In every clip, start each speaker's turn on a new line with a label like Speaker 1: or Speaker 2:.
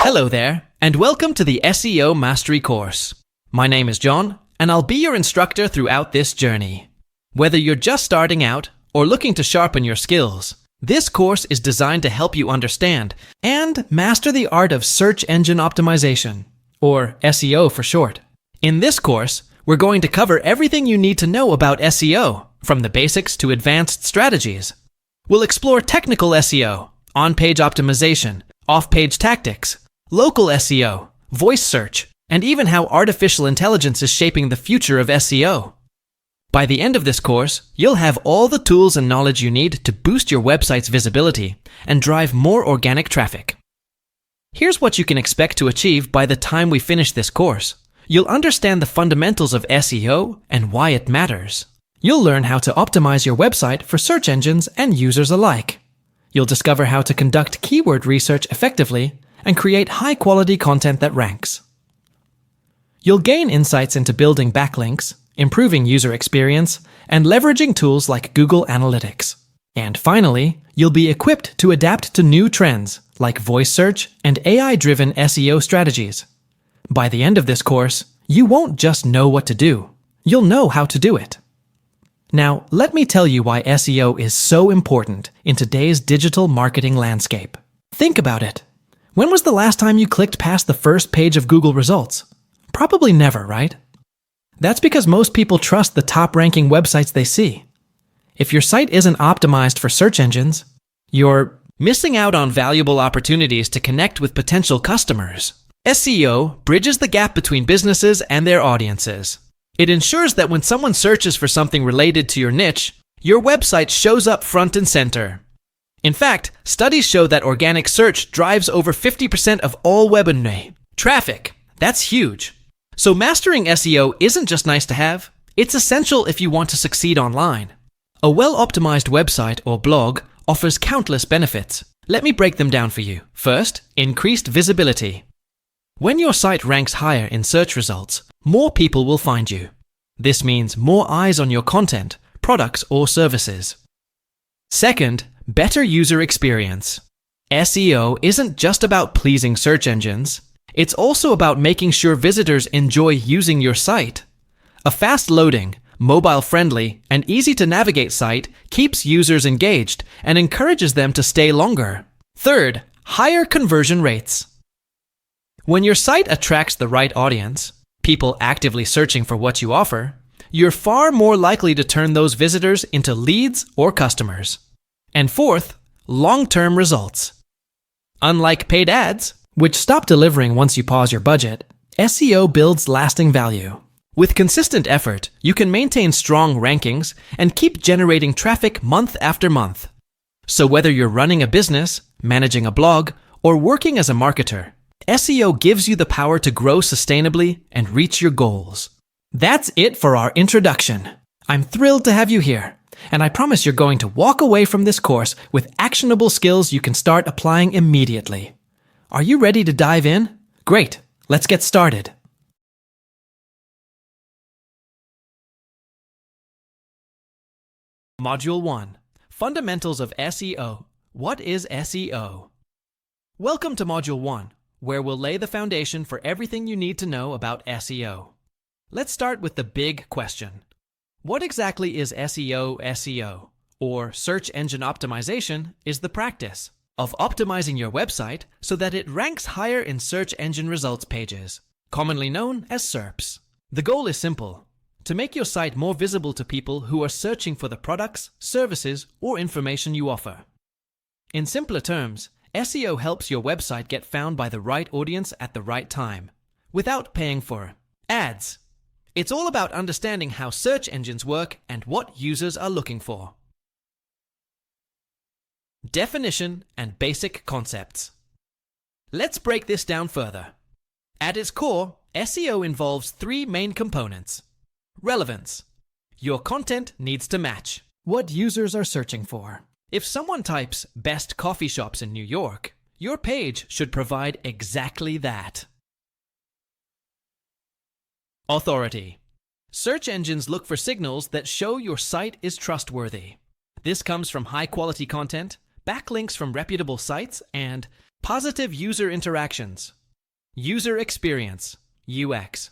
Speaker 1: Hello there, and welcome to the SEO Mastery course. My name is John, and I'll be your instructor throughout this journey. Whether you're just starting out or looking to sharpen your skills, this course is designed to help you understand and master the art of search engine optimization, or SEO for short. In this course, we're going to cover everything you need to know about SEO, from the basics to advanced strategies. We'll explore technical SEO, on-page optimization, off-page tactics, local SEO, voice search, and even how artificial intelligence is shaping the future of SEO. By the end of this course, you'll have all the tools and knowledge you need to boost your website's visibility and drive more organic traffic. Here's what you can expect to achieve by the time we finish this course. You'll understand the fundamentals of SEO and why it matters. You'll learn how to optimize your website for search engines and users alike. You'll discover how to conduct keyword research effectively and create high-quality content that ranks. You'll gain insights into building backlinks, improving user experience, and leveraging tools like Google Analytics. And finally, you'll be equipped to adapt to new trends like voice search and AI-driven SEO strategies. By the end of this course, you won't just know what to do, you'll know how to do it. Now, let me tell you why SEO is so important in today's digital marketing landscape. Think about it. When was the last time you clicked past the first page of Google results? Probably never, right? That's because most people trust the top-ranking websites they see. If your site isn't optimized for search engines, you're missing out on valuable opportunities to connect with potential customers. SEO bridges the gap between businesses and their audiences. It ensures that when someone searches for something related to your niche, your website shows up front and center. In fact, studies show that organic search drives over 50% of all web traffic. That's huge. So mastering SEO isn't just nice to have, it's essential if you want to succeed online. A well-optimized website or blog offers countless benefits. Let me break them down for you. First, increased visibility. When your site ranks higher in search results, more people will find you. This means more eyes on your content, products, or services. Second, better user experience. SEO isn't just about pleasing search engines. It's also about making sure visitors enjoy using your site. A fast-loading, mobile-friendly, and easy-to-navigate site keeps users engaged and encourages them to stay longer. Third, higher conversion rates. When your site attracts the right audience, people actively searching for what you offer, you're far more likely to turn those visitors into leads or customers. And fourth, long-term results. Unlike paid ads, which stop delivering once you pause your budget, SEO builds lasting value. With consistent effort, you can maintain strong rankings and keep generating traffic month after month. So whether you're running a business, managing a blog, or working as a marketer, SEO gives you the power to grow sustainably and reach your goals. That's it for our introduction. I'm thrilled to have you here, and I promise you're going to walk away from this course with actionable skills you can start applying immediately. Are you ready to dive in? Great, let's get started. Module 1. Fundamentals of SEO. What is SEO? Welcome to Module 1, where we'll lay the foundation for everything you need to know about SEO. Let's start with the big question. What exactly is SEO? SEO, or search engine optimization, is the practice of optimizing your website so that it ranks higher in search engine results pages, commonly known as SERPs. The goal is simple: to make your site more visible to people who are searching for the products, services, or information you offer. In simpler terms, SEO helps your website get found by the right audience at the right time, without paying for ads. It's all about understanding how search engines work and what users are looking for. Definition and basic concepts. Let's break this down further. At its core, SEO involves three main components. Relevance. Your content needs to match what users are searching for. If someone types best coffee shops in New York, your page should provide exactly that. Authority. Search engines look for signals that show your site is trustworthy. This comes from high-quality content, backlinks from reputable sites, and Positive user interactions. User experience, UX.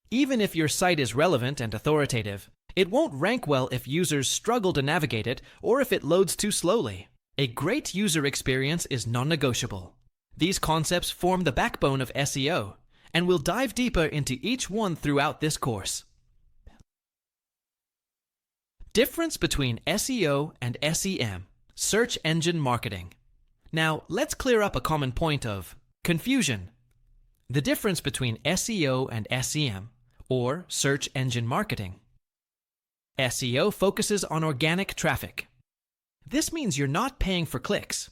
Speaker 1: Even if your site is relevant and authoritative, it won't rank well if users struggle to navigate it or if it loads too slowly. A great user experience is non-negotiable. These concepts form the backbone of SEO, and we'll dive deeper into each one throughout this course. Difference between SEO and SEM, search engine marketing. Now, let's clear up a common point of confusion. The difference between SEO and SEM, or search engine marketing. SEO focuses on organic traffic. This means you're not paying for clicks.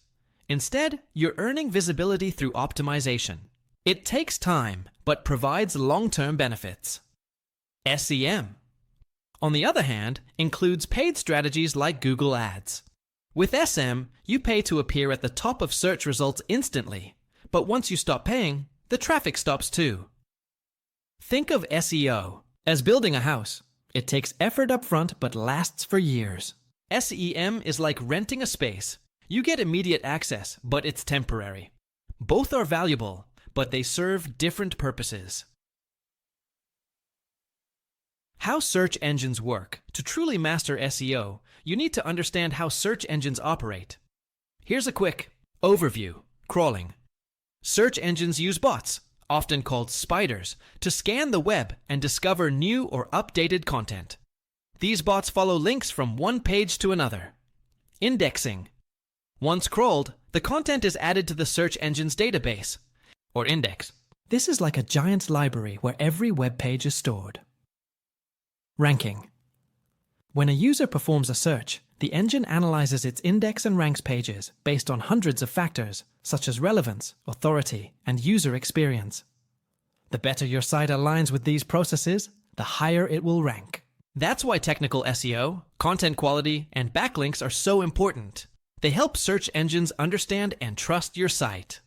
Speaker 1: Instead, you're earning visibility through optimization. It takes time, but provides long-term benefits. SEM, on the other hand, includes paid strategies like Google Ads. With SM, you pay to appear at the top of search results instantly, but once you stop paying, the traffic stops too. Think of SEO as building a house. It takes effort up front but lasts for years. SEM is like renting a space. You get immediate access, but it's temporary. Both are valuable, but they serve different purposes. How search engines work. To truly master SEO, you need to understand how search engines operate. Here's a quick overview. Crawling. Search engines use bots, often called spiders, to scan the web and discover new or updated content. These bots follow links from one page to another. Indexing. Once crawled, the content is added to the search engine's database, or index. This is like a giant library where every web page is stored. Ranking. When a user performs a search, the engine analyzes its index and ranks pages based on hundreds of factors, such as relevance, authority, and user experience. The better your site aligns with these processes, the higher it will rank. That's why technical SEO, content quality, and backlinks are so important. They help search engines understand and trust your site.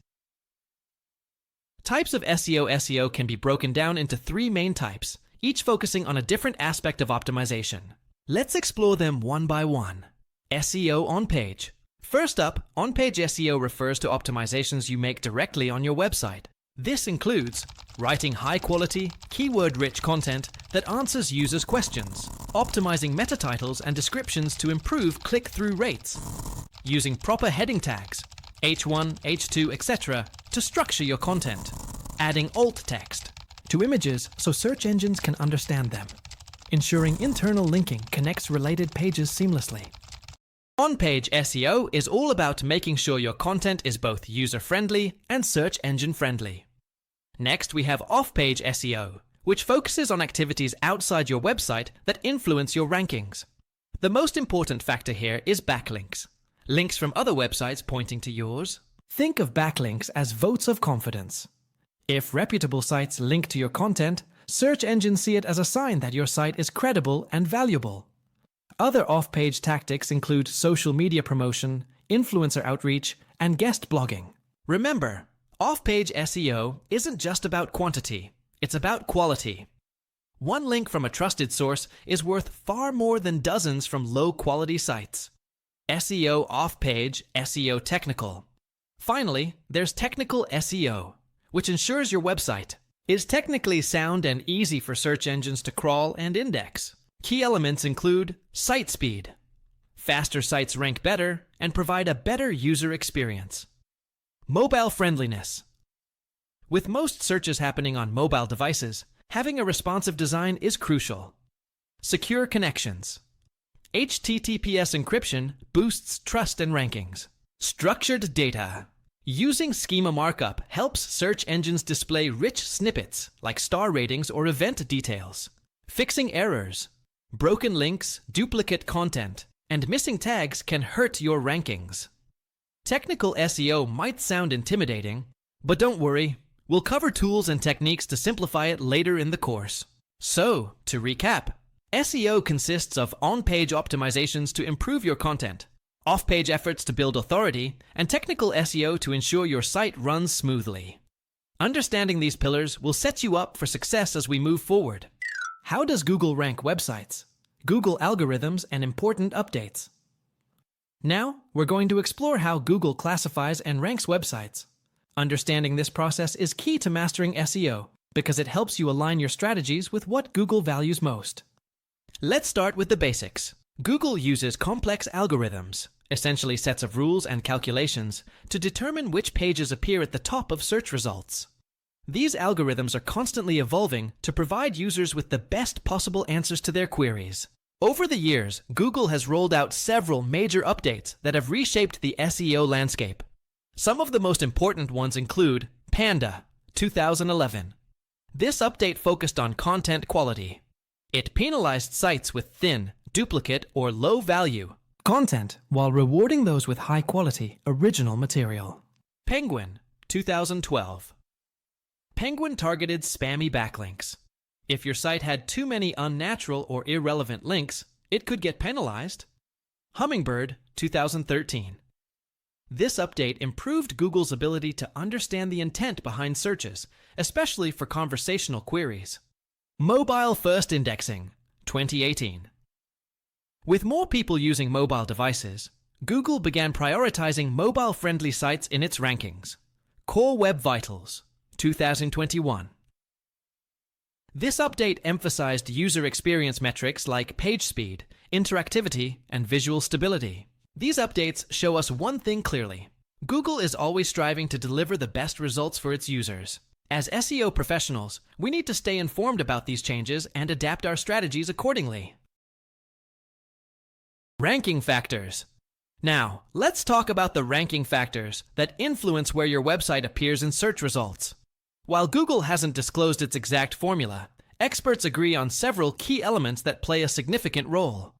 Speaker 1: Types of SEO can be broken down into 3 main types, each focusing on a different aspect of optimization. Let's explore them one by one. SEO on-page. First up, on-page SEO refers to optimizations you make directly on your website. This includes writing high-quality, keyword-rich content that answers users' questions, optimizing meta titles and descriptions to improve click-through rates, using proper heading tags, H1, H2, etc., to structure your content, adding alt text to images so search engines can understand them, ensuring internal linking connects related pages seamlessly. On-page SEO is all about making sure your content is both user-friendly and search engine-friendly. Next, we have off-page SEO, which focuses on activities outside your website that influence your rankings. The most important factor here is backlinks, links from other websites pointing to yours. Think of backlinks as votes of confidence. If reputable sites link to your content, search engines see it as a sign that your site is credible and valuable. Other off-page tactics include social media promotion, influencer outreach, and guest blogging. Remember, off-page SEO isn't just about quantity, it's about quality. One link from a trusted source is worth far more than dozens from low-quality sites. SEO off-page, SEO technical. Finally, there's technical SEO, which ensures your website is technically sound and easy for search engines to crawl and index. Key elements include site speed. Faster sites rank better and provide a better user experience. Mobile friendliness. With most searches happening on mobile devices, having a responsive design is crucial. Secure connections. HTTPS encryption boosts trust and rankings. Structured data. Using schema markup helps search engines display rich snippets like star ratings or event details. Fixing errors. Broken links, duplicate content, and missing tags can hurt your rankings. Technical SEO might sound intimidating, but don't worry, we'll cover tools and techniques to simplify it later in the course. So, to recap, SEO consists of on-page optimizations to improve your content, off-page efforts to build authority, and technical SEO to ensure your site runs smoothly. Understanding these pillars will set you up for success as we move forward. How does Google rank websites? Google algorithms and important updates. Now, we're going to explore how Google classifies and ranks websites. Understanding this process is key to mastering SEO because it helps you align your strategies with what Google values most. Let's start with the basics. Google uses complex algorithms, essentially sets of rules and calculations, to determine which pages appear at the top of search results. These algorithms are constantly evolving to provide users with the best possible answers to their queries. Over the years, Google has rolled out several major updates that have reshaped the SEO landscape. Some of the most important ones include Panda 2011. This update focused on content quality. It penalized sites with thin, duplicate, or low-value content while rewarding those with high-quality, original material. Penguin 2012. Penguin targeted spammy backlinks. If your site had too many unnatural or irrelevant links, it could get penalized. Hummingbird 2013. This update improved Google's ability to understand the intent behind searches, especially for conversational queries. Mobile First Indexing 2018. With more people using mobile devices, Google began prioritizing mobile-friendly sites in its rankings. Core Web Vitals 2021. This update emphasized user experience metrics like page speed, interactivity, and visual stability. These updates show us one thing clearly. Google is always striving to deliver the best results for its users. As SEO professionals, we need to stay informed about these changes and adapt our strategies accordingly. Ranking factors. Now, let's talk about the ranking factors that influence where your website appears in search results. While Google hasn't disclosed its exact formula, experts agree on several key elements that play a significant role.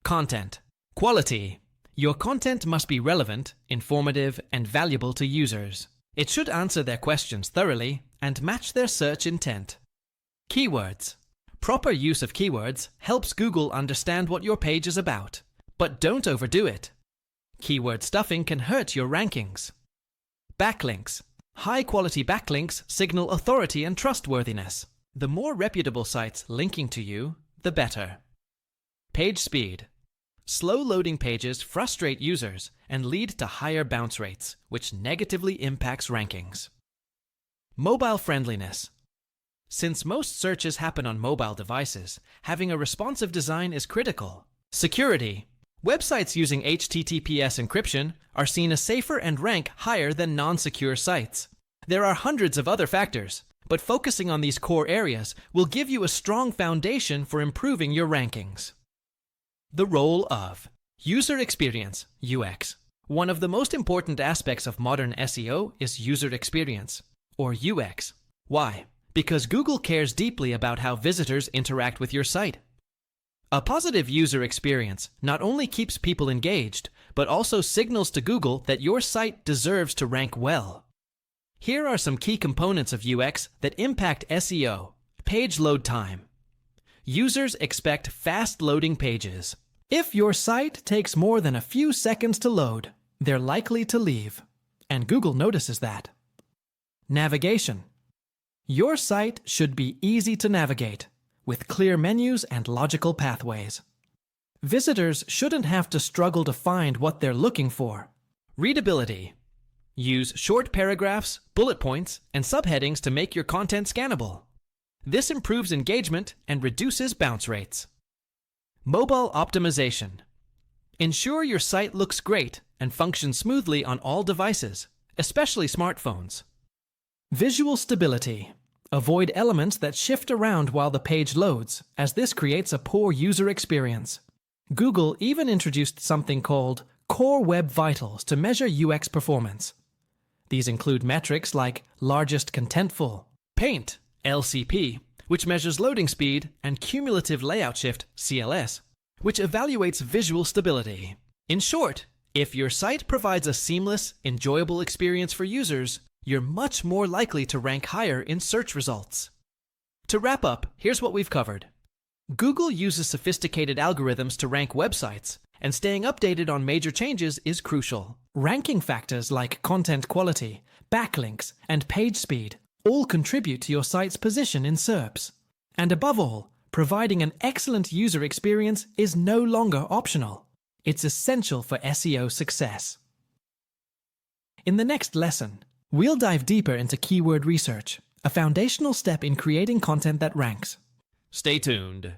Speaker 1: Content. Quality. Your content must be relevant, informative, and valuable to users. It should answer their questions thoroughly and match their search intent. Keywords. Proper use of keywords helps Google understand what your page is about, but don't overdo it. Keyword stuffing can hurt your rankings. Backlinks. High-quality backlinks signal authority and trustworthiness. The more reputable sites linking to you, the better. Page speed. Slow loading pages frustrate users and lead to higher bounce rates, which negatively impacts rankings. Mobile friendliness. Since most searches happen on mobile devices, having a responsive design is critical. Security. Websites using HTTPS encryption are seen as safer and rank higher than non-secure sites. There are hundreds of other factors, but focusing on these core areas will give you a strong foundation for improving your rankings. The role of user experience, UX. One of the most important aspects of modern SEO is user experience, or UX. Why? Because Google cares deeply about how visitors interact with your site. A positive user experience not only keeps people engaged, but also signals to Google that your site deserves to rank well. Here are some key components of UX that impact SEO. Page load time. Users expect fast loading pages. If your site takes more than a few seconds to load, they're likely to leave, and Google notices that. Navigation. Your site should be easy to navigate, with clear menus and logical pathways. Visitors shouldn't have to struggle to find what they're looking for. Readability. Use short paragraphs, bullet points, and subheadings to make your content scannable. This improves engagement and reduces bounce rates. Mobile optimization. Ensure your site looks great and functions smoothly on all devices, especially smartphones. Visual stability. Avoid elements that shift around while the page loads, as this creates a poor user experience. Google even introduced something called Core Web Vitals to measure UX performance. These include metrics like largest contentful, Paint, LCP, which measures loading speed, and cumulative layout shift, CLS, which evaluates visual stability. In short, if your site provides a seamless, enjoyable experience for users, you're much more likely to rank higher in search results. To wrap up, here's what we've covered. Google uses sophisticated algorithms to rank websites, and staying updated on major changes is crucial. Ranking factors like content quality, backlinks, and page speed all contribute to your site's position in SERPs. And above all, providing an excellent user experience is no longer optional. It's essential for SEO success. In the next lesson, We'll dive deeper into keyword research, a foundational step in creating content that ranks. Stay tuned.